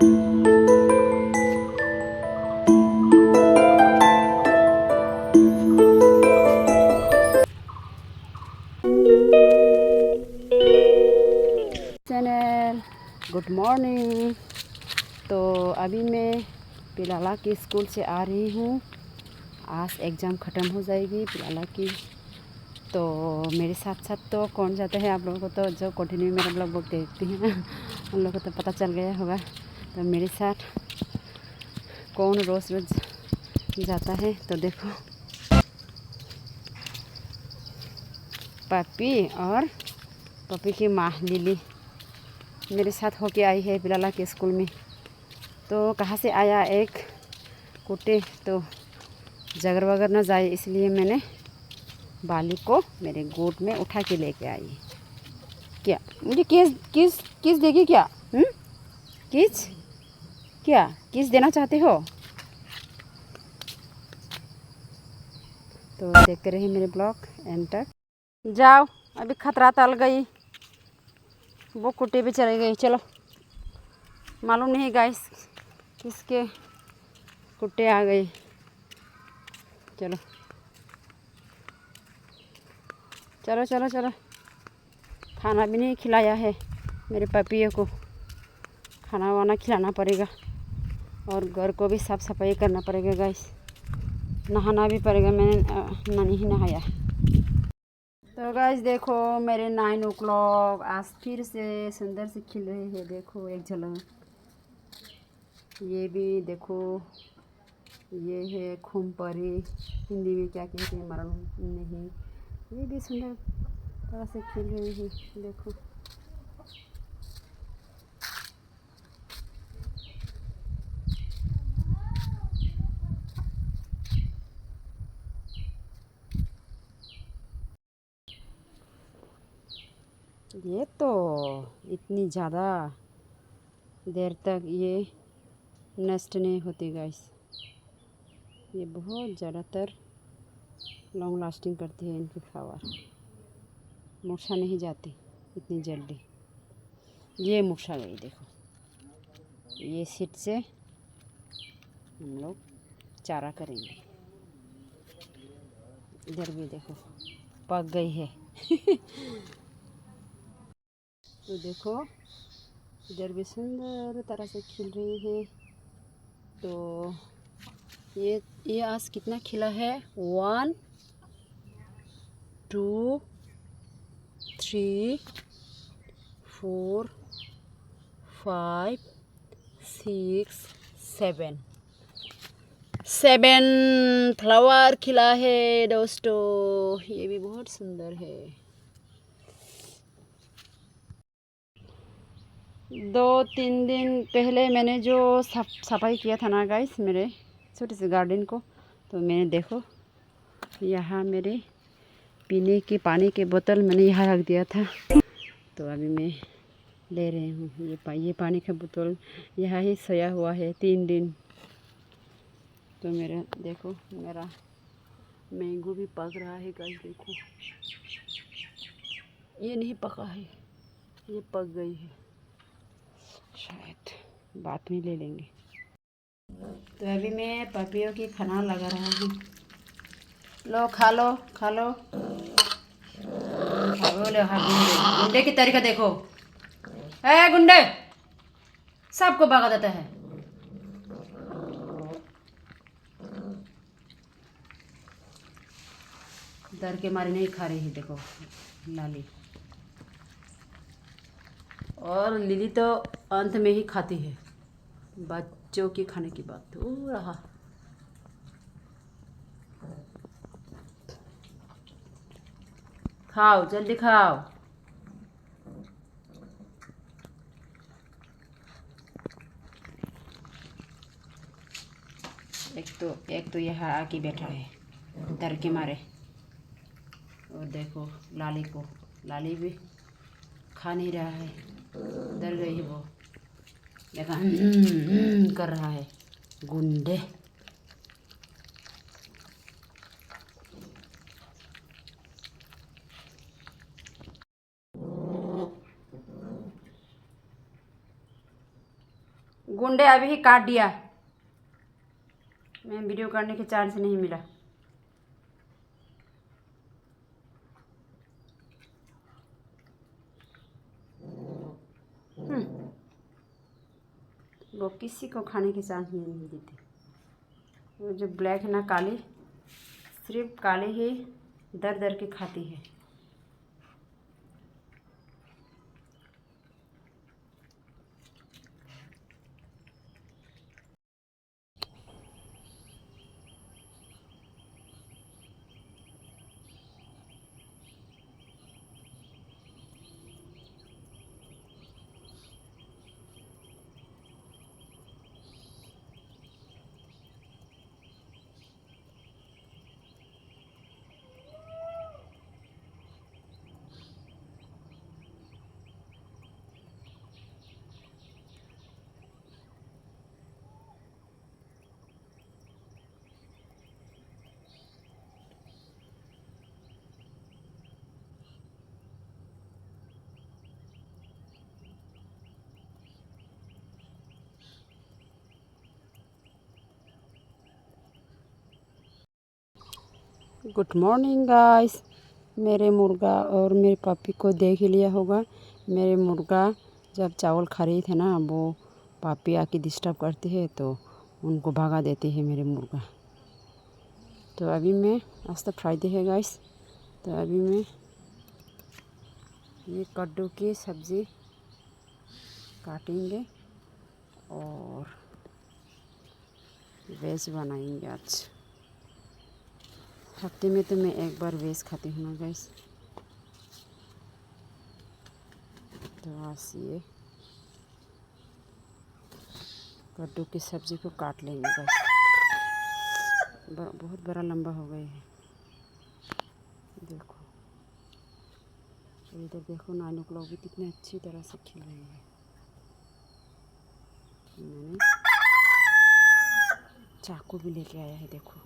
Channel good morning. तो अभी मैं पिलाला की स्कूल से आ रही हूँ। आज एग्ज़ाम ख़त्म हो जाएगी पिलाला की। तो मेरे साथ साथ तो कौन जाता है, आप लोगों को तो जो कंटिन्यू मेरा ब्लॉग देखती हैं ना, उन लोगों को तो पता चल गया होगा। तो मेरे साथ कौन रोज़ रोज़ जाता है, तो देखो पपी और पपी की माँ लिली मेरे साथ होके आई है पिलाला के स्कूल में। तो कहाँ से आया एक कुत्ते, तो जगर वगर न जाए इसलिए मैंने बाली को मेरे गोद में उठा के लेके आई। क्या मुझे किस किस किस देगी क्या? किस क्या किस देना चाहते हो? तो देखते रहिए मेरे ब्लॉग एंड तक। जाओ, अभी खतरा टल गई, वो कुत्ते भी चले गई। चलो, मालूम नहीं गाइस किसके कुत्ते आ गए। चलो चलो चलो चलो, खाना भी नहीं खिलाया है मेरे पपियों को, खाना वाना खिलाना पड़ेगा और घर को भी साफ़ सफाई करना पड़ेगा गाइस, नहाना भी पड़ेगा। मैंने नहीं नहाया। तो गाइस देखो मेरे 9 o'clock आज फिर से सुंदर से खिल रहे हैं। देखो एक झलक, ये भी देखो, ये है खुमपरी, हिंदी में क्या कहते हैं मालूम नहीं। ये भी सुंदर तरह से खिल रहे हैं, देखो। ये तो इतनी ज़्यादा देर तक ये नष्ट नहीं होती गाइस, ये बहुत ज़्यादातर लॉन्ग लास्टिंग करती है। इनकी फ्लावर मुरझा नहीं जाती इतनी जल्दी। ये मुरझा गई, देखो। ये सीट से हम लोग चारा करेंगे। इधर भी देखो पक गई है। तो देखो इधर भी सुंदर तरह से खिल रही है। तो ये आज कितना खिला है? 1 2 3 4 5 6 7 फ्लावर खिला है दोस्तों। ये भी बहुत सुंदर है। 2-3 दिन पहले मैंने जो सफाई किया था ना गाइस, मेरे छोटे से गार्डन को, तो मैंने देखो यहाँ मेरे पीने की पानी की बोतल मैंने यहाँ रख दिया था। तो अभी मैं ले रही हूँ ये पानी का बोतल यहाँ ही सोया हुआ है 3 दिन। तो मेरा देखो, मेरा मैंगो भी पक रहा है गाइस, देखो। ये नहीं पका है, ये पक गई है शायद, बाद में ले लेंगे। तो अभी मैं पपियों की खाना लगा रहा हूँ। लो खा लो खा लो। बोले हाँ, गुंडे गुंडे की तरीका देखो। ए गुंडे, सबको भगा देता है। डर के मारे नहीं खा रही है, देखो लाली। और लिली तो अंत में ही खाती है, बच्चों के खाने की बात हो रहा। खाओ जल्दी खाओ। एक तो यहाँ आके बैठा है डर के मारे। और देखो लाली भी खा नहीं रहा है, डर गई है वो। देखा कर रहा है गुंडे। गुंडे अभी ही काट दिया। मैं वीडियो करने के चांस नहीं मिला। वो किसी को खाने के चांस नहीं देते। वो जो ब्लैक है ना, काली, सिर्फ काली ही दर दर के खाती है। Good morning guys. मेरे मुर्गा और मेरे पपी को देख ही लिया होगा। मेरे मुर्गा जब चावल खा रही थे ना, वो पापी आके डिस्टर्ब करती है तो उनको भगा देती है मेरे मुर्गा। तो अभी मैं, आज तो फ्राइडे है गाइस, तो अभी मैं ये कद्दू की सब्ज़ी काटेंगे और वेज बनाएंगे। आज हफ्ते में तो मैं एक बार वेज खाती हूँ ना गाइस। तो आज ये कद्दू की सब्ज़ी को काट लेंगे गाइस। बहुत बड़ा लंबा हो गया है। देखो इधर देखो, नानू लोग भी कितने अच्छी तरह से खिल रहे हैं। मैंने चाकू भी लेके आया है, देखो।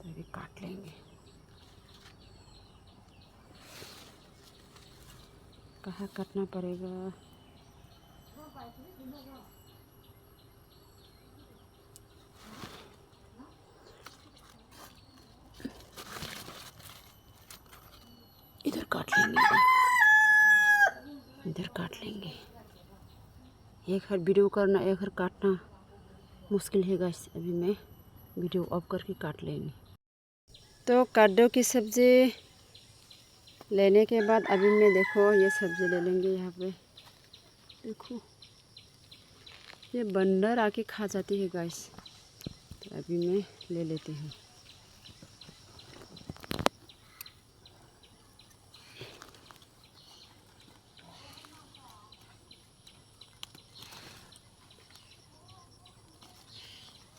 तो अभी काट लेंगे। कहाँ काटना पड़ेगा? इधर काट लेंगे, इधर काट लेंगे। एक हर वीडियो करना, एक हर काटना मुश्किल है गाइस। अभी मैं वीडियो ऑफ करके काट लेंगे। तो कद्दू की सब्ज़ी लेने के बाद अभी मैं, देखो, ये सब्ज़ी ले लेंगे। यहाँ पे देखो, ये बंदर आके खा जाती है गाइस। तो अभी मैं ले लेती हूँ।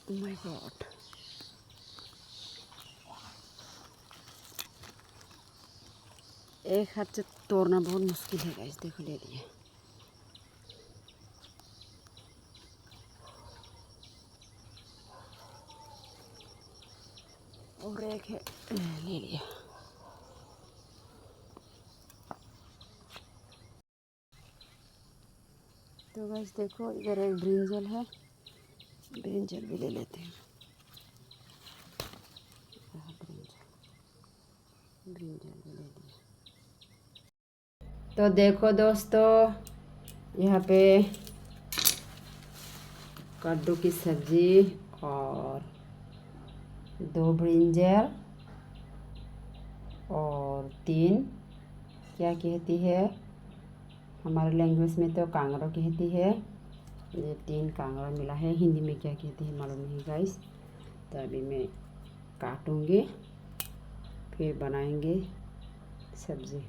Oh my God! एक हाथ से तोड़ना बहुत मुश्किल है गाइस। देखो, ले लिया। और एक है, ले लिया। तो गाइस देखो, इधर एक ब्रिंजल है, ब्रिंजल भी ले लेते हैं। ब्रिंजल भी ले लिया। तो देखो दोस्तों, यहाँ पे कद्दू की सब्ज़ी और 2 ब्रिंजल और 3, क्या कहती है हमारे लैंग्वेज में तो कांगड़ो कहती है। ये 3 कांगड़ा मिला है। हिंदी में क्या कहती है मालूम नहीं गाइस। तो अभी मैं काटूँगी, फिर बनाएंगे सब्ज़ी।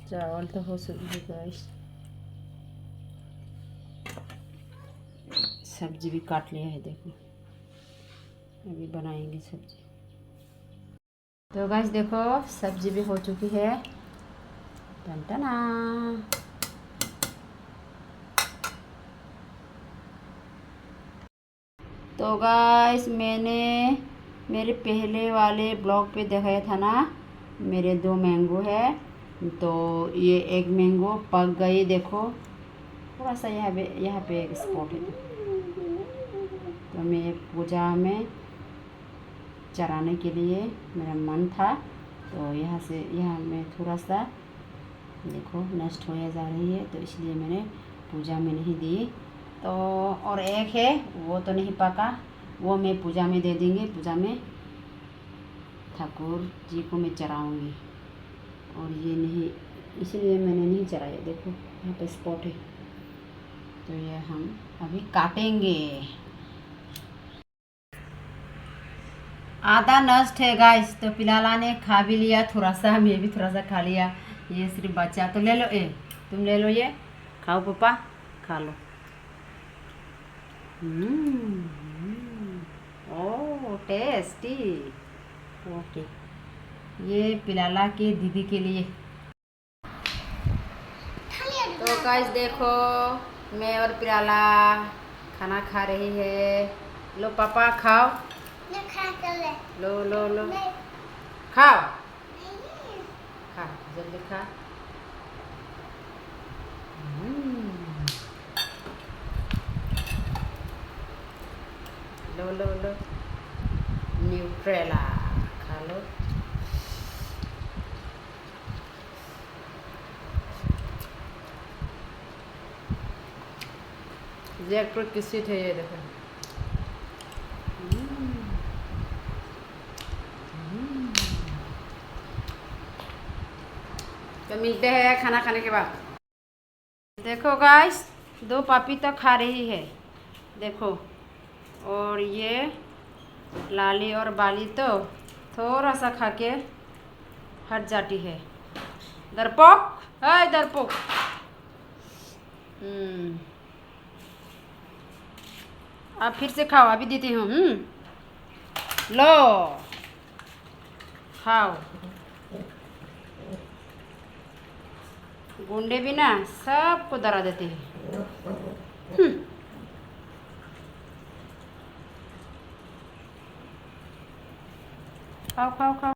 चावल तो हो चुकी है गाइस। सब्ज़ी भी काट लिया है, देखो। अभी बनाएंगे सब्ज़ी। तो गाइस देखो, सब्ज़ी भी हो चुकी है। टनटना। तो गाइस, मैंने मेरे पहले वाले ब्लॉग पे दिखाया था ना, मेरे 2 मैंगो है। तो ये एक मैंगो पक गई, देखो। थोड़ा सा यहाँ पे एक स्पॉट है। तो मैं पूजा में चराने के लिए मेरा मन था, तो यहाँ में थोड़ा सा देखो नष्ट हो जा रही है, तो इसलिए मैंने पूजा में नहीं दी। तो और एक है वो तो नहीं पका, वो मैं पूजा में दे देंगे, पूजा में ठाकुर जी को मैं चढ़ाऊँगी। और ये नहीं, इसलिए मैंने नहीं चढ़ाया। देखो यहाँ पे स्पॉट है, तो ये हम अभी काटेंगे। आधा नष्ट है गाइस, तो पिलाला ने खा भी लिया थोड़ा सा, मैं भी थोड़ा सा खा लिया। ये सिर्फ बच्चा, तो ले लो, तुम ले लो, ये खाओ पापा, खा लो। ओह टेस्टी। ओके, ये पिलाला के दीदी के लिए। तो गाइस देखो, मैं और पिलाला खाना खा रही है। लो पापा खाओ, लो लो लो, खाओ, खा जल्दी खा। लो लो लो, न्यूट्रेला खा लो। जैकफ्रूट की सीट है ये देखो। तो मिलते हैं खाना खाने के बाद। देखो गाइस, 2 पापी तो खा रही है, देखो। और ये लाली और बाली तो थोड़ा सा खा के हट जाती है। डरपोक है, डरपोक। अब फिर से खाओ, अभी देती हूँ। लो खाओ। गुंडे भी ना सबको डरा देते हैं। खाओ खाओ खाओ।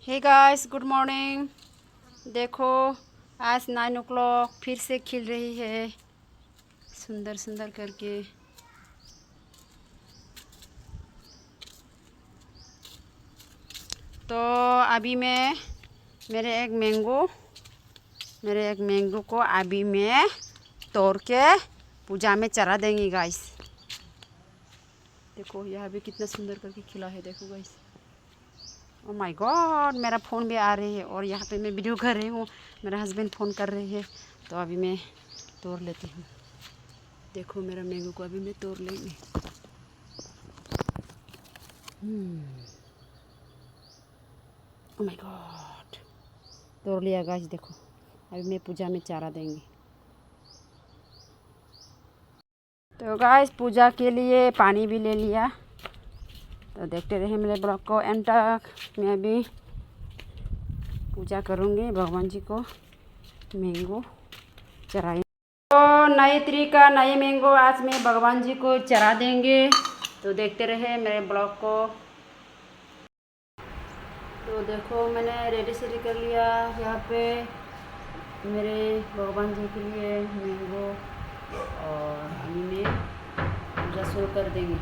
Hey guys, good morning. देखो आज 9 o'clock फिर से खिल रही है, सुंदर सुंदर करके। तो अभी मैं मेरे एक मैंगो को अभी मैं तोड़ के पूजा में चढ़ा देंगी गाइस। देखो यहाँ भी कितना सुंदर करके खिला है, देखो गाइस। ओ माय गॉड, मेरा फ़ोन भी आ रही है और यहाँ पे मैं वीडियो कर रही हूँ, मेरा हस्बैंड फ़ोन कर रही है। तो अभी मैं तोड़ लेती हूँ। देखो मेरा मैंगो को अभी मैं तोड़ लेंगी। ओ माय गॉड, तोड़ लिया गाइस। देखो अभी मैं पूजा में चारा देंगी। तो गाइस पूजा के लिए पानी भी ले लिया। तो देखते रहे मेरे ब्लॉग को एंड तक। मैं अभी पूजा करूँगी भगवान जी को, मैंगो चढ़ाएंगे। तो नए तरीका, नए मैंगो आज मैं भगवान जी को चढ़ा देंगे। तो देखते रहे मेरे ब्लॉग को। तो देखो मैंने रेडी सेडी कर लिया यहाँ पे मेरे भगवान जी के लिए मैंगो, और अभी मैं पूजा शुरू कर देंगे।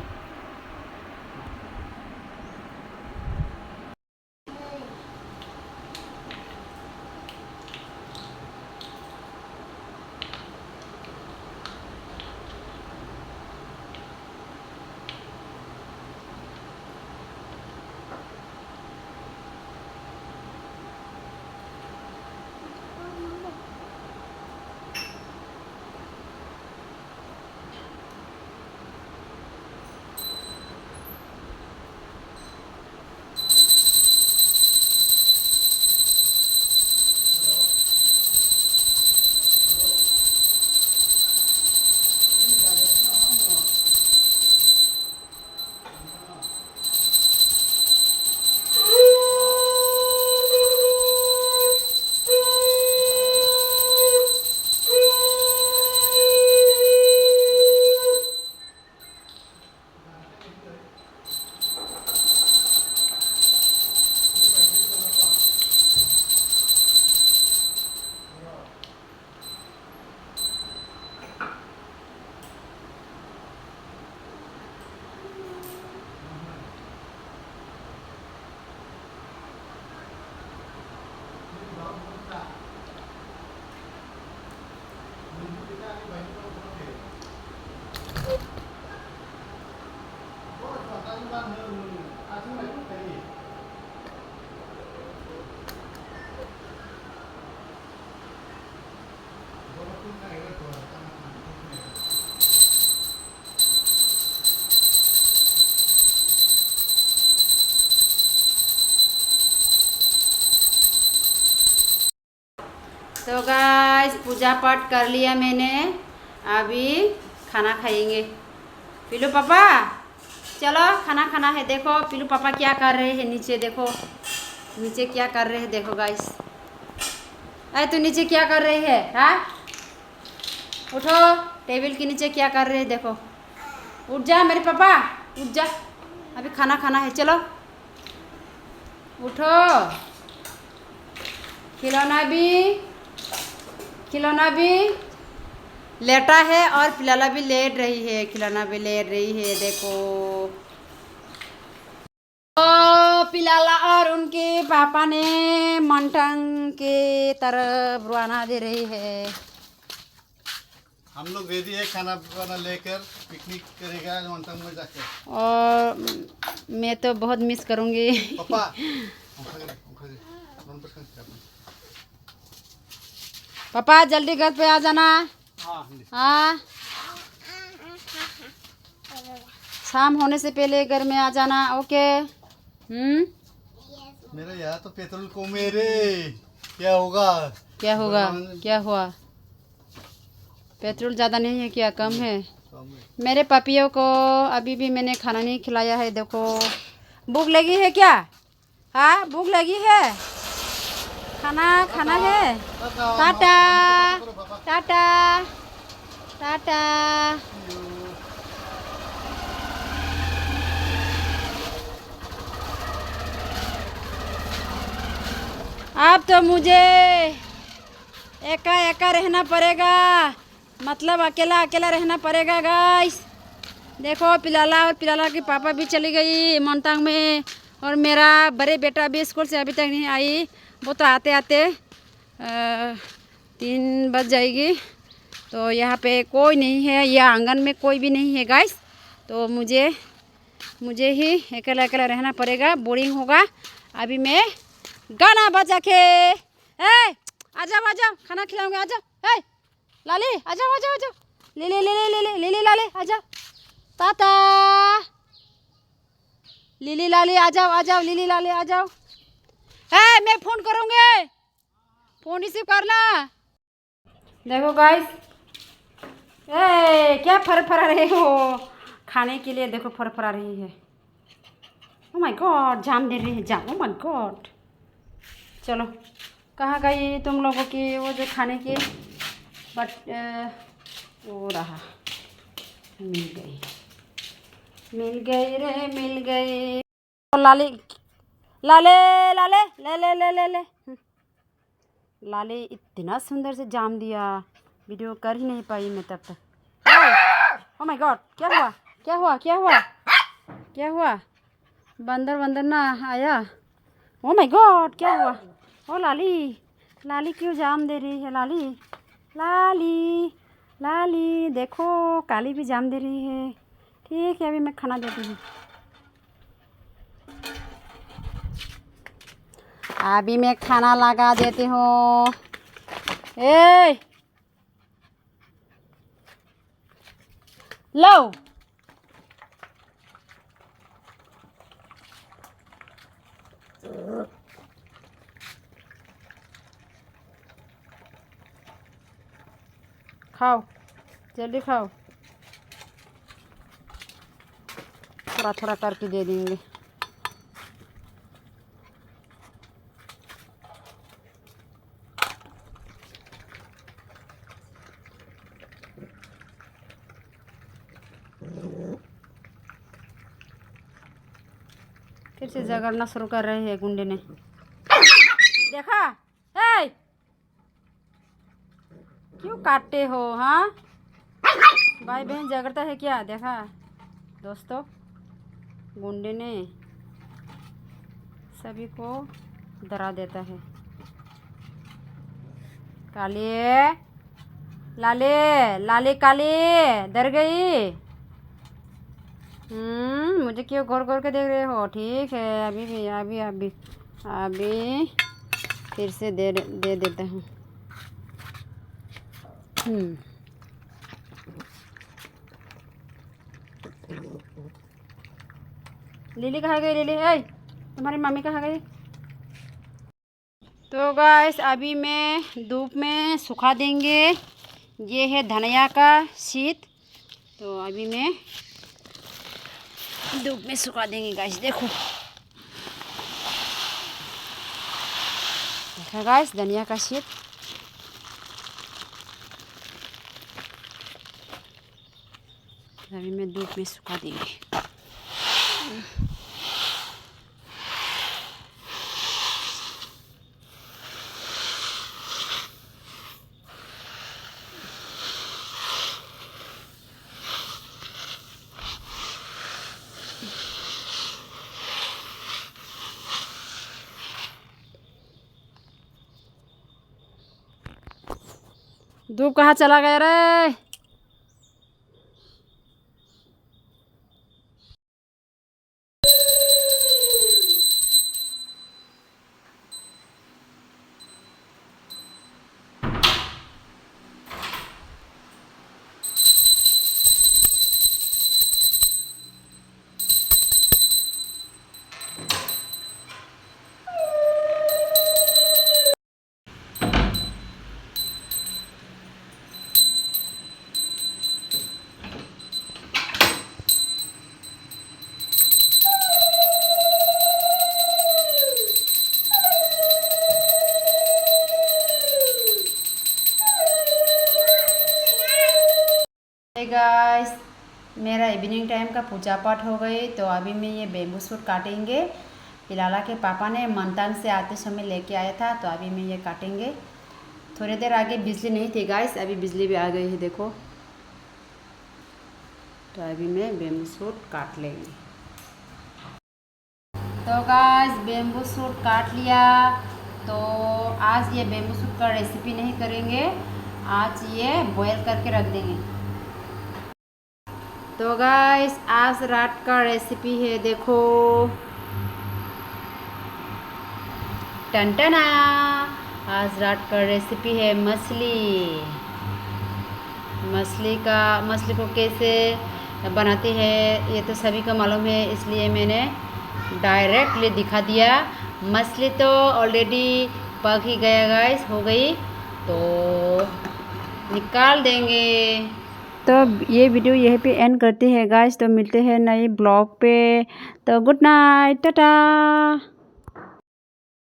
तो गाइस पूजा पाठ कर लिया मैंने, अभी खाना खाएंगे। पिलू पापा चलो खाना खाना है। देखो पिलू पापा क्या कर रहे हैं नीचे, देखो नीचे क्या कर रहे हैं, देखो गाइस। अरे तू नीचे क्या कर रही है? हाँ उठो, टेबल के नीचे क्या कर रहे हैं देखो। उठ जा मेरे पापा, उठ जा, अभी खाना खाना है, चलो उठो। खिलौना भी लेटा है और पिलाला भी लेट रही है, खिलौना भी लेट रही है, देखो। ओ पिलाला और उनके पापा ने मंटंग के तरफ रवाना दे रही है। हम लोग रेडी है खाना वाना लेकर, पिकनिक करेगा मंटंग में जाकर। और मैं तो बहुत मिस करूँगी पापा पापा जल्दी घर पे आ जाना। हाँ शाम होने से पहले घर में आ जाना, ओके। मेरा यहाँ तो पेट्रोल को मेरे क्या होगा? क्या होगा? क्या हुआ? पेट्रोल ज़्यादा नहीं है क्या, कम है? मेरे पपियों को अभी भी मैंने खाना नहीं खिलाया है, देखो। भूख लगी है क्या? हाँ भूख लगी है, खाना खाना है। टाटा टाटा टाटा। अब तो मुझे एका एका रहना पड़ेगा, मतलब अकेला अकेला रहना पड़ेगा गाइस। देखो पिलाला और पिलाला के पापा भी चली गई मंतांग में, और मेरा बड़े बेटा भी स्कूल से अभी तक नहीं आई। वो तो आते आते 3 बज जाएगी। तो यहाँ पे कोई नहीं है, या आंगन में कोई भी नहीं है गाइस। तो मुझे ही अकेला अकेला रहना पड़ेगा, बोरिंग होगा। अभी मैं गाना बजा के आ जाओ खाना खिलाऊंगा, आ जाओ। लाली आ जाओ ले लाली आ जाओ। ताता लिली लाली आ जाओ लिली लाली आ जाओ। मैं फ़ोन करूँगी, फ़ोन रिसीव करना। देखो गाइस, क्या फरा रहे हो खाने के लिए, देखो फरा रही है। ओ माय गॉड, जाम दे रही है, जाम, ओ माय गॉड। चलो कहाँ गई तुम लोगों की वो जो खाने की, बट वो रहा, मिल गई रे मिल गई। लाली लाले लाले ले ले ले ले ले लाले इतना सुंदर से जाम दिया, वीडियो कर ही नहीं पाई मैं तब तक। ओ माय गॉड, क्या हुआ? बंदर ना आया? ओ माय गॉड, क्या हुआ? ओ लाली क्यों जाम दे रही है? लाली देखो, काली भी जाम दे रही है। ठीक है अभी मैं खाना देती हूँ। अभी मैं खाना लगा देती हूँ। लो खाओ, जल्दी खाओ, थोड़ा थोड़ा करके दे देंगे। फिर से झगड़ना शुरू कर रहे हैं गुंडे ने, देखा? क्यों काटते हो? हाँ भाई बहन झगड़ता है क्या? देखा दोस्तों, गुंडे ने सभी को डरा देता है। काली लाली काली डर गई। मुझे क्यों घोर के देख रहे हो? ठीक है अभी फिर से दे देता हूँ। लिली कहाँ गई? लिली तुम्हारी मम्मी कहाँ गई? तो गाइस अभी मैं धूप में सुखा देंगे। ये है धनिया का शीत, तो अभी मैं धूप में सुखा देंगे गाइस। देखो देखा गाइस धनिया का शीत। अभी मैं धूप में सुखा देंगे। धूप कहाँ चला गया रे? गाइस मेरा इवनिंग टाइम का पूजा पाठ हो गई, तो अभी मैं ये बेम्बू सूट काटेंगे। पिलाला के पापा ने मंतान से आते समय लेके आया था, तो अभी मैं ये काटेंगे। थोड़ी देर आगे बिजली नहीं थी गाइस, अभी बिजली भी आ गई है देखो। तो अभी मैं बेम्बू सूट काट लेंगे। तो गाइस बेम्बू सूट काट लिया। तो आज ये बेम्बू सूट का रेसिपी नहीं करेंगे, आज ये बॉयल करके रख देंगे। तो गाइस आज रात का रेसिपी है देखो, टनटना। आज रात का रेसिपी है मछली को कैसे बनाते हैं ये तो सभी को मालूम है, इसलिए मैंने डायरेक्टली दिखा दिया। मछली तो ऑलरेडी पक ही गया गाइस, हो गई तो निकाल देंगे। तो ये वीडियो यहीं पे एंड करते हैं गाइस, तो मिलते हैं नए ब्लॉग पे। तो गुड नाइट, टाटा।